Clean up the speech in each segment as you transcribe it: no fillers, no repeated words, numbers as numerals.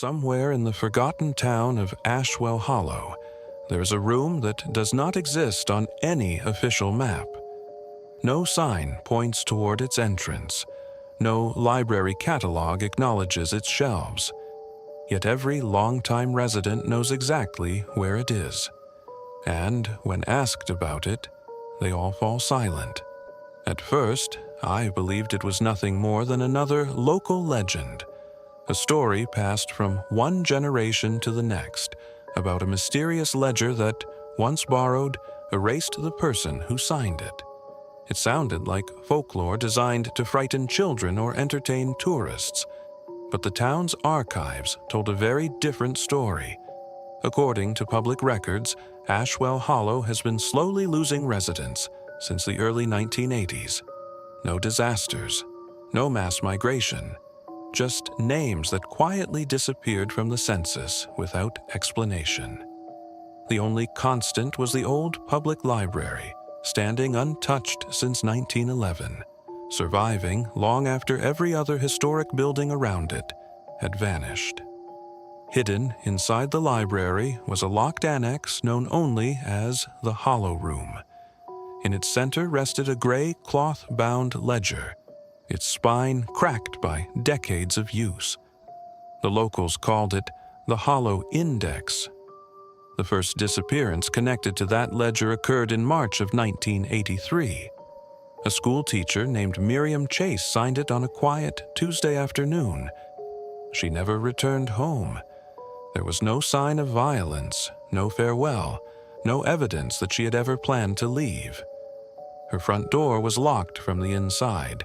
Somewhere in the forgotten town of Ashwell Hollow, there is a room that does not exist on any official map. No sign points toward its entrance. No library catalog acknowledges its shelves. Yet every longtime resident knows exactly where it is. And when asked about it, they all fall silent. At first, I believed it was nothing more than another local legend. A story passed from one generation to the next about a mysterious ledger that, once borrowed, erased the person who signed it. It sounded like folklore designed to frighten children or entertain tourists, but the town's archives told a very different story. According to public records, Ashwell Hollow has been slowly losing residents since the early 1980s. No disasters, no mass migration, just names that quietly disappeared from the census without explanation. The only constant was the old public library, standing untouched since 1911, surviving long after every other historic building around it had vanished. Hidden inside the library was a locked annex known only as the Hollow Room. In its center rested a gray cloth-bound ledger, its spine cracked by decades of use. The locals called it the Hollow Index. The first disappearance connected to that ledger occurred in March of 1983. A school teacher named Miriam Chase signed it on a quiet Tuesday afternoon. She never returned home. There was no sign of violence, no farewell, no evidence that she had ever planned to leave. Her front door was locked from the inside,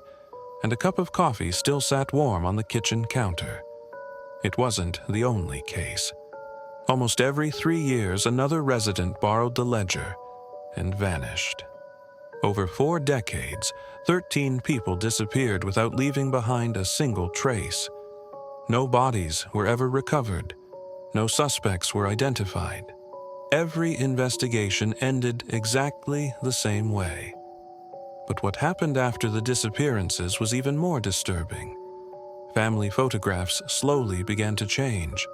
and a cup of coffee still sat warm on the kitchen counter. It wasn't the only case. Almost every 3 years, another resident borrowed the ledger and vanished. Over 4 decades, 13 people disappeared without leaving behind a single trace. No bodies were ever recovered. No suspects were identified. Every investigation ended exactly the same way. But what happened after the disappearances was even more disturbing. Family photographs slowly began to change.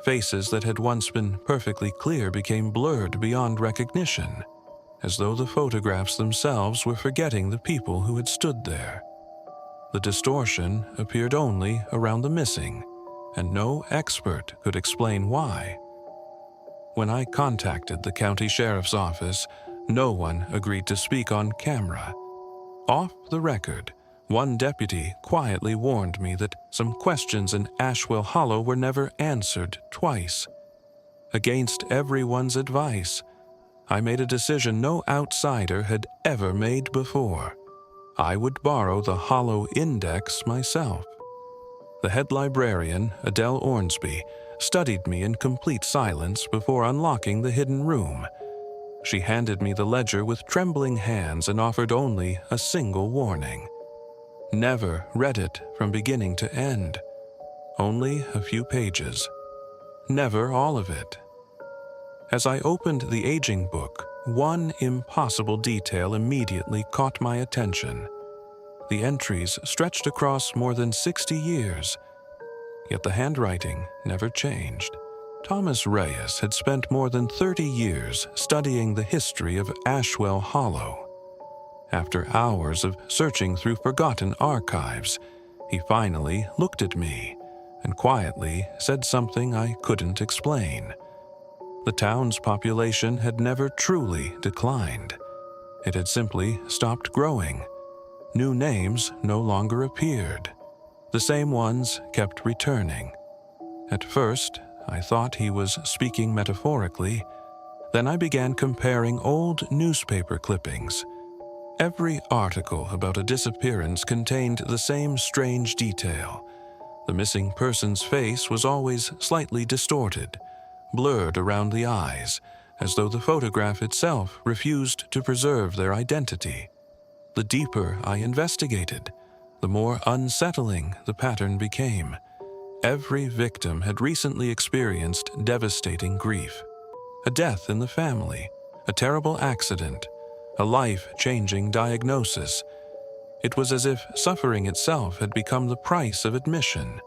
Faces that had once been perfectly clear became blurred beyond recognition, as though the photographs themselves were forgetting the people who had stood there. The distortion appeared only around the missing, and no expert could explain why. When I contacted the county sheriff's office, no one agreed to speak on camera. Off the record, one deputy quietly warned me that some questions in Ashwell Hollow were never answered twice. Against everyone's advice, I made a decision no outsider had ever made before. I would borrow the Hollow Index myself. The head librarian, Adele Ornsby, studied me in complete silence before unlocking the hidden room. She handed me the ledger with trembling hands and offered only a single warning. Never read it from beginning to end. Only a few pages. Never all of it. As I opened the aging book, one impossible detail immediately caught my attention. The entries stretched across more than 60 years, yet the handwriting never changed. Thomas Reyes had spent more than 30 years studying the history of Ashwell Hollow. After hours of searching through forgotten archives, he finally looked at me and quietly said something I couldn't explain. The town's population had never truly declined. It had simply stopped growing. New names no longer appeared. The same ones kept returning. At first, I thought he was speaking metaphorically. Then I began comparing old newspaper clippings. Every article about a disappearance contained the same strange detail. The missing person's face was always slightly distorted, blurred around the eyes, as though the photograph itself refused to preserve their identity. The deeper I investigated, the more unsettling the pattern became. Every victim had recently experienced devastating grief. A death in the family, a terrible accident, a life-changing diagnosis. It was as if suffering itself had become the price of admission.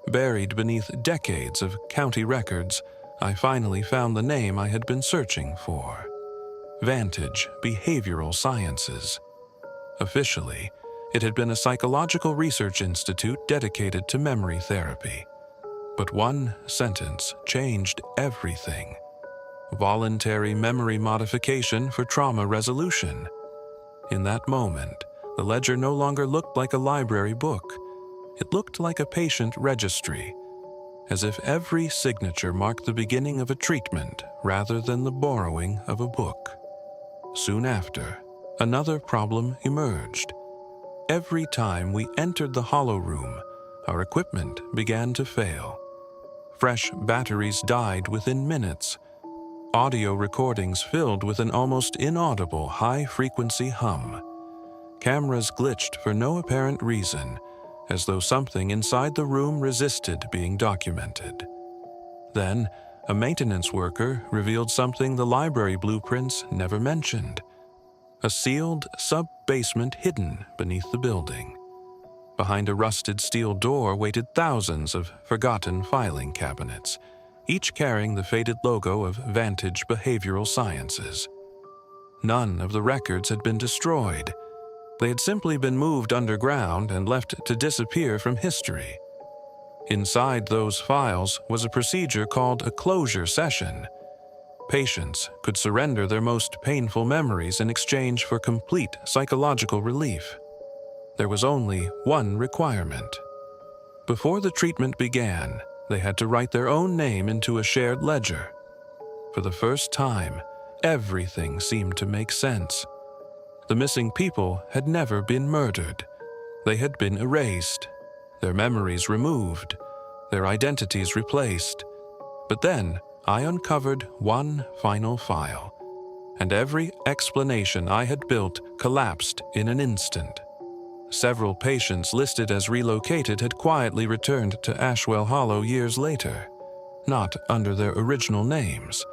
Buried beneath decades of county records, I finally found the name I had been searching for. Vantage Behavioral Sciences. Officially, it had been a psychological research institute dedicated to memory therapy. But one sentence changed everything. Voluntary memory modification for trauma resolution. In that moment, the ledger no longer looked like a library book. It looked like a patient registry, as if every signature marked the beginning of a treatment rather than the borrowing of a book. Soon after, another problem emerged. Every time we entered the hollow room, our equipment began to fail. Fresh batteries died within minutes. Audio recordings filled with an almost inaudible high-frequency hum. Cameras glitched for no apparent reason, as though something inside the room resisted being documented. Then, a maintenance worker revealed something the library blueprints never mentioned: a sealed sub-basement hidden beneath the building. Behind a rusted steel door waited thousands of forgotten filing cabinets, each carrying the faded logo of Vantage Behavioral Sciences. None of the records had been destroyed. They had simply been moved underground and left to disappear from history. Inside those files was a procedure called a closure session. Patients could surrender their most painful memories in exchange for complete psychological relief. There was only one requirement. Before the treatment began, they had to write their own name into a shared ledger. For the first time, everything seemed to make sense. The missing people had never been murdered. They had been erased, their memories removed, their identities replaced. But then I uncovered one final file, and every explanation I had built collapsed in an instant. Several patients listed as relocated had quietly returned to Ashwell Hollow years later, not under their original names,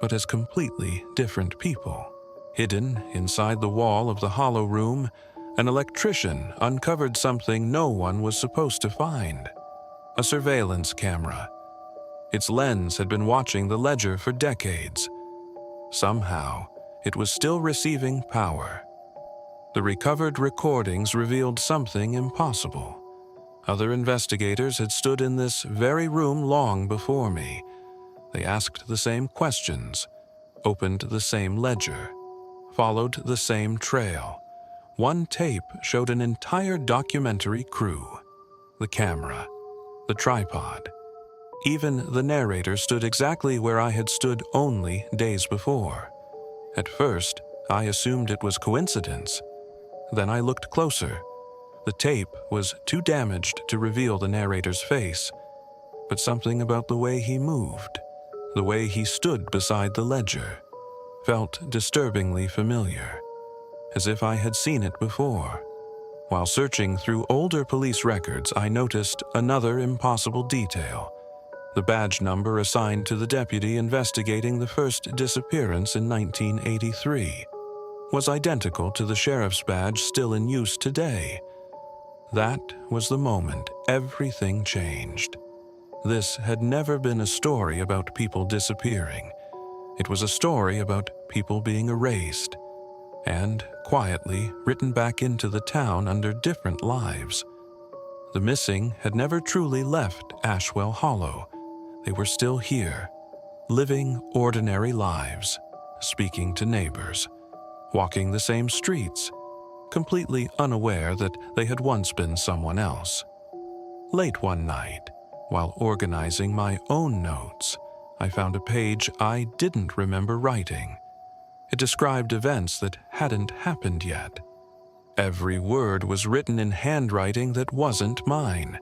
but as completely different people. Hidden inside the wall of the hollow room, an electrician uncovered something no one was supposed to find: a surveillance camera. Its lens had been watching the ledger for decades. Somehow, it was still receiving power. The recovered recordings revealed something impossible. Other investigators had stood in this very room long before me. They asked the same questions, opened the same ledger, followed the same trail. One tape showed an entire documentary crew: the camera, the tripod. Even the narrator stood exactly where I had stood only days before. At first, I assumed it was coincidence. Then I looked closer. The tape was too damaged to reveal the narrator's face, but something about the way he moved, the way he stood beside the ledger, felt disturbingly familiar, as if I had seen it before. While searching through older police records, I noticed another impossible detail. The badge number assigned to the deputy investigating the first disappearance in 1983 was identical to the sheriff's badge still in use today. That was the moment everything changed. This had never been a story about people disappearing. It was a story about people being erased and, quietly, written back into the town under different lives. The missing had never truly left Ashwell Hollow. They were still here, living ordinary lives, speaking to neighbors, walking the same streets, completely unaware that they had once been someone else. Late one night, while organizing my own notes, I found a page I didn't remember writing. It described events that hadn't happened yet. Every word was written in handwriting that wasn't mine.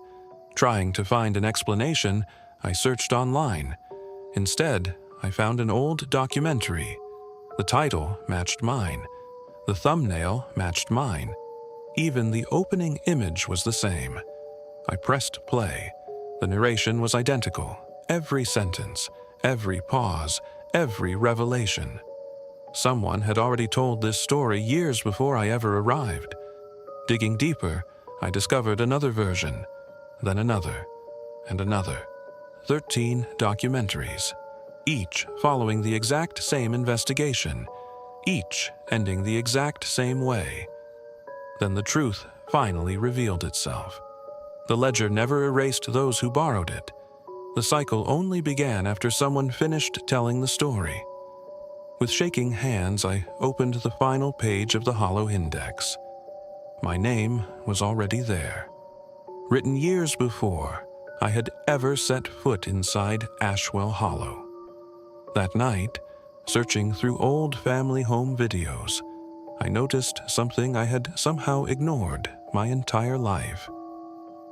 Trying to find an explanation, I searched online. Instead, I found an old documentary. The title matched mine. The thumbnail matched mine. Even the opening image was the same. I pressed play. The narration was identical. Every sentence, every pause, every revelation. Someone had already told this story years before I ever arrived. Digging deeper, I discovered another version, then another. and another. 13 documentaries, each following the exact same investigation, each ending the exact same way. Then the truth finally revealed itself. The ledger never erased those who borrowed it. The cycle only began after someone finished telling the story. With shaking hands, I opened the final page of the Hollow Index. My name was already there, written years before I had ever set foot inside Ashwell Hollow. That night, searching through old family home videos, I noticed something I had somehow ignored my entire life.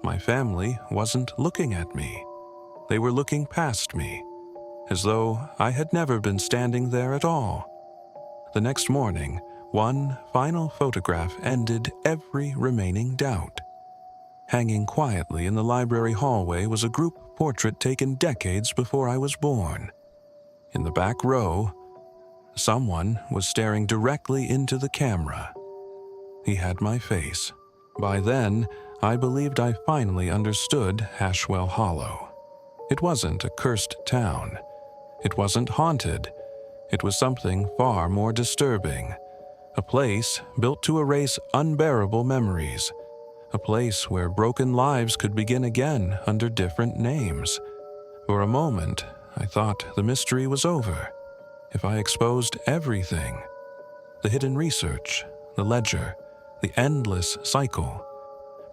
My family wasn't looking at me. They were looking past me, as though I had never been standing there at all. The next morning, one final photograph ended every remaining doubt. Hanging quietly in the library hallway was a group portrait taken decades before I was born. In the back row, someone was staring directly into the camera. He had my face. By then, I believed I finally understood Ashwell Hollow. It wasn't a cursed town. It wasn't haunted. It was something far more disturbing. A place built to erase unbearable memories. A place where broken lives could begin again under different names. For a moment, I thought the mystery was over. If I exposed everything, the hidden research, the ledger, the endless cycle,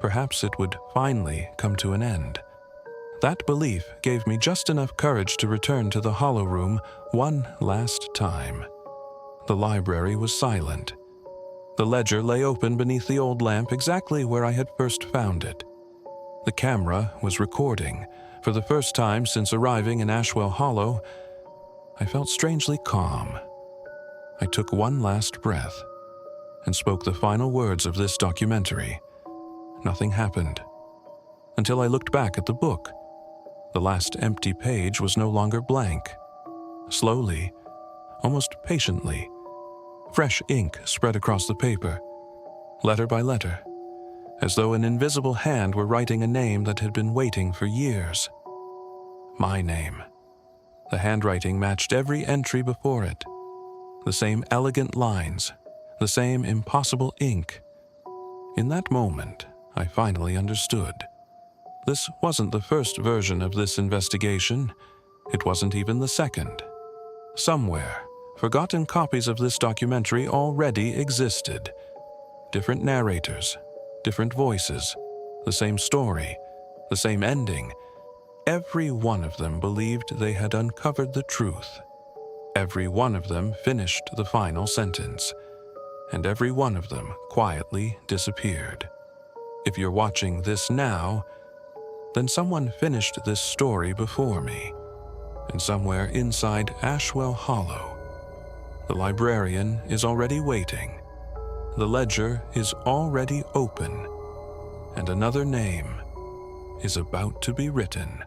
perhaps it would finally come to an end. That belief gave me just enough courage to return to the Hollow Room one last time. The library was silent. The ledger lay open beneath the old lamp exactly where I had first found it. The camera was recording. For the first time since arriving in Ashwell Hollow, I felt strangely calm. I took one last breath and spoke the final words of this documentary. Nothing happened until I looked back at the book. The last empty page was no longer blank. Slowly, almost patiently, fresh ink spread across the paper, letter by letter, as though an invisible hand were writing a name that had been waiting for years. My name. The handwriting matched every entry before it. The same elegant lines, the same impossible ink. In that moment, I finally understood. This wasn't the first version of this investigation. It wasn't even the second. Somewhere, forgotten copies of this documentary already existed. Different narrators, different voices, the same story, the same ending. Every one of them believed they had uncovered the truth. Every one of them finished the final sentence. And every one of them quietly disappeared. If you're watching this now, then someone finished this story before me. And somewhere inside Ashwell Hollow, the librarian is already waiting. The ledger is already open. And another name is about to be written.